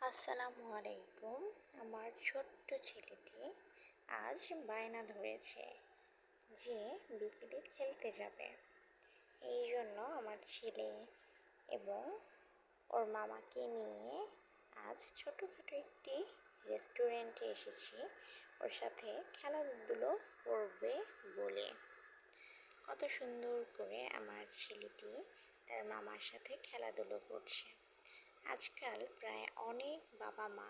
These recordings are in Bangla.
আসসালামু আলাইকুম। আমার ছোট্ট ছেলেটি আজ বায়না ধরেছে যে বিকেলে খেলতে যাবে। এই জন্য আমার ছেলে এবং ওর মামাকে নিয়ে আজ ছোটোখাটো একটি রেস্টুরেন্টে এসেছি ওর সাথে খেলাধুলো করবে বলে। কত সুন্দর করে আমার ছেলেটি তার মামার সাথে খেলাধুলো করছে। আজকাল প্রায় অনেক বাবা মা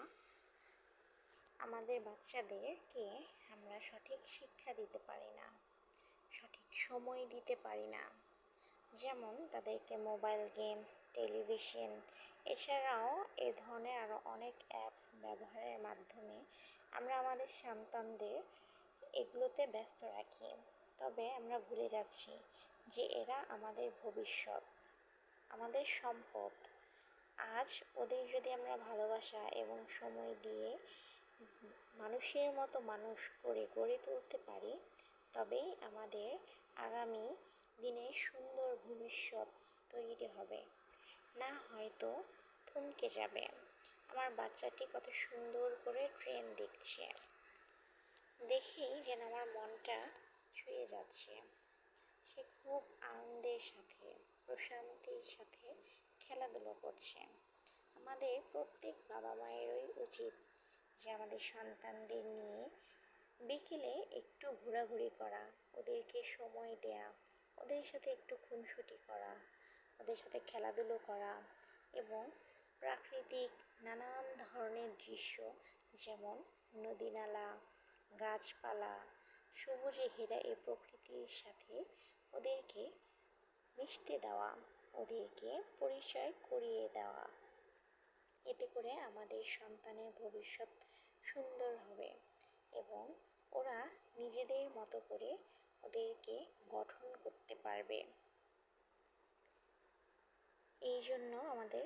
আমাদের বাচ্চাদেরকে আমরা সঠিক শিক্ষা দিতে পারি না, সঠিক সময় দিতে পারি না। যেমন তাদেরকে মোবাইল গেমস, টেলিভিশন এছাড়াও এ ধরনের আরও অনেক অ্যাপস ব্যবহারের মাধ্যমে আমরা আমাদের সন্তানদের এগুলোতে ব্যস্ত রাখি। তবে আমরা ভুলে যাচ্ছি যে এরা আমাদের ভবিষ্যৎ, আমাদের সম্পদ। আজ ওদের যদি আমরা ভালোবাসা এবং সময় দিয়ে মানুষের মতো মানুষ করে গড়ে তুলতে পারি, তবেই আমাদের আগামী দিনে সুন্দর ভবিষ্যৎ তৈরি হবে, না হয়তো থমকে যাবে। আমার বাচ্চাটি কত সুন্দর করে ট্রেন দেখছে, দেখেই যেন আমার মনটা ছুঁয়ে যাচ্ছে। সে খুব আনন্দের সাথে, প্রশান্তির সাথে খেলাধুলো করছে। আমাদের প্রত্যেক বাবা মায়েরই উচিত যে আমাদের সন্তানদের নিয়ে বিকেলে একটু ঘোরাঘুরি করা, ওদেরকে সময় দেয়া, ওদের সাথে একটু খুনসুটি করা, ওদের সাথে খেলাধুলো করা এবং প্রাকৃতিক নানান ধরনের দৃশ্য, যেমন নদী নালা, গাছপালা, সবুজে ঘেরা এই প্রকৃতির সাথে ওদেরকে মিশতে দেওয়া, ওদেরকে পরিচয় করিয়ে দেওয়া। এতে করে আমাদের সন্তানের ভবিষ্যৎ সুন্দর হবে এবং ওরা নিজেদের মতো করে ওদেরকে গঠন করতে পারবে। এই জন্য আমাদের